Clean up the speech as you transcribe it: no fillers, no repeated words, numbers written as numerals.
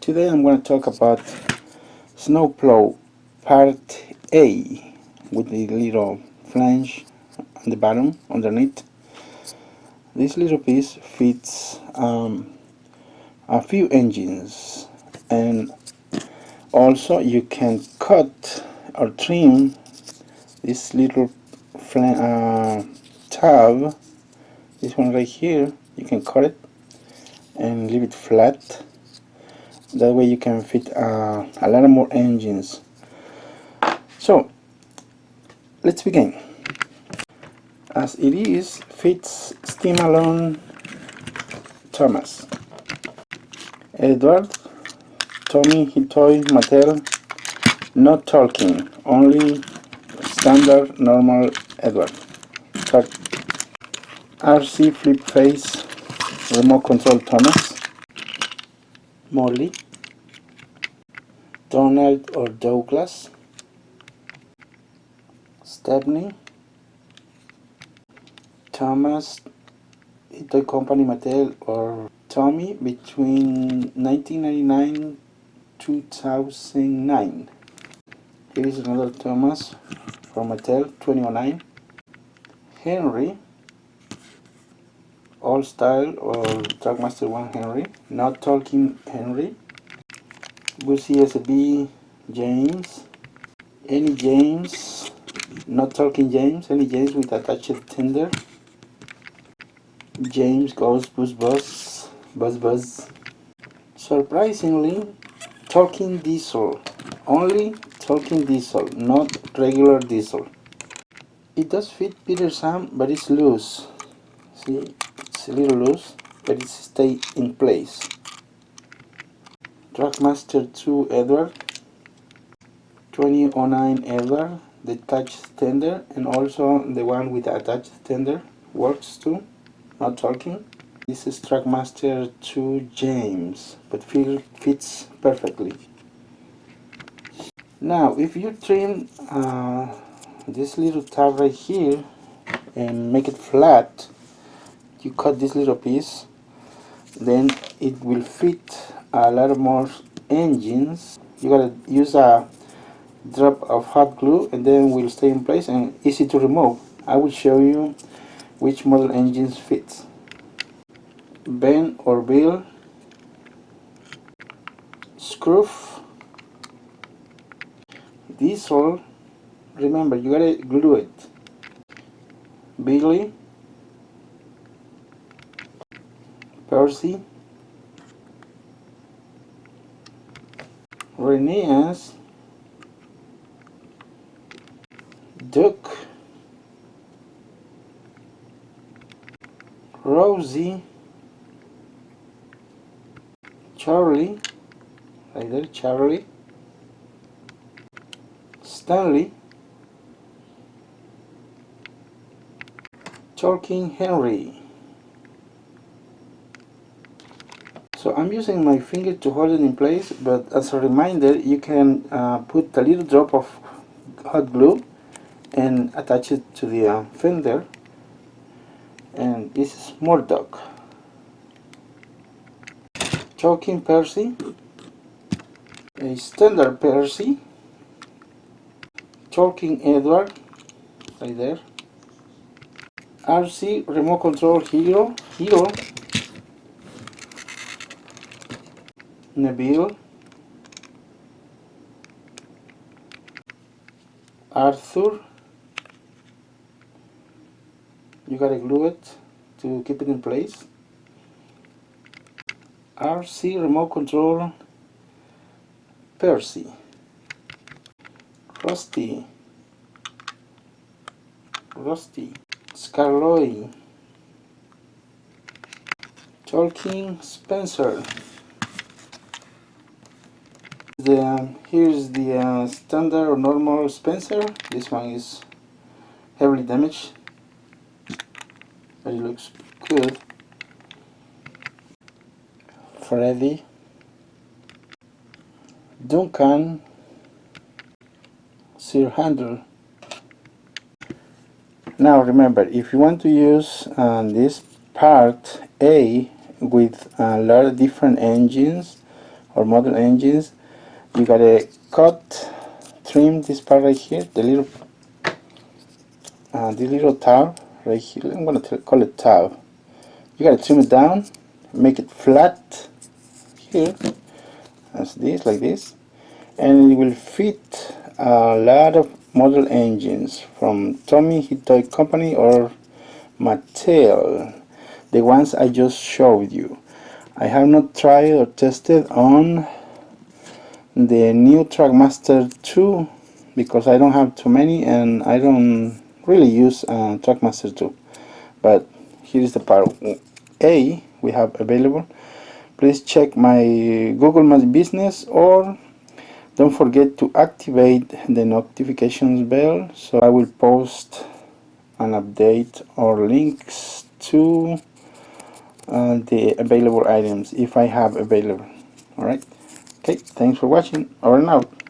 Today I'm going to talk about Snowplow Part A with the little flange on the bottom underneath. This little piece fits a few engines, and also you can cut or trim this little tab, this one right here. You can cut it and leave it flat. That way you can fit a lot more engines. So let's begin. As it is, fits steam alone Thomas, Edward, Tommy, Hitoi, Mattel, not talking, only standard normal Edward. RC flip face remote control Thomas, Molly, Donald or Douglas, Stepney, Thomas, Toy Company Mattel or Tommy between 1999 2009. Here is another Thomas from Mattel 2009. Henry, All Style or Trackmaster 1 Henry, not talking Henry. Bussy SB James, any James, not talking James, any James with attached tender. James goes buzz. Surprisingly, talking diesel, only talking diesel, not regular diesel. It does fit Peter Sam, but it's loose. See, it's a little loose, but it stays in place. Trackmaster 2 Edward, 2009 Edward, the attached tender, and also the one with the attached tender works too, not talking. This is Trackmaster 2 James, but fits perfectly. Now if you trim this little tab right here and make it flat, you cut this little piece, then it will fit a lot more engines. You gotta use a drop of hot glue and then will stay in place and easy to remove. I will show you which model engines fit. Ben or Bill, Scruff, Diesel, remember you gotta glue it. Billy, Percy, Reneas, Duke, Rosie, Charlie, right there, Charlie, Stanley, Talking Henry. So I'm using my finger to hold it in place, but as a reminder, you can put a little drop of hot glue and attach it to the fender. And this is Murdoch. Talking Percy, a standard Percy, Talking Edward, right there. RC remote control Hero, Neville, Arthur, you gotta glue it to keep it in place. RC remote control Percy, Rusty, Scarloy, Talking Spencer. Here's the standard or normal Spencer. This one is heavily damaged, but it looks good. Freddy, Duncan, Sir Handel. Now remember, if you want to use this part A with a lot of different engines, or model engines, you gotta trim this part right here, the little tab right here. I'm gonna call it tab. You gotta trim it down, make it flat here, as this, like this, and it will fit a lot of model engines from Tomy toy company or Mattel, the ones I just showed you. I have not tried or tested on the new Trackmaster 2 because I don't have too many and I don't really use Trackmaster 2. But here is the part A we have available. Please check my Google My Business, or don't forget to activate the notifications bell so I will post an update or links to the available items if I have available. Alright, okay, thanks for watching. Over and out.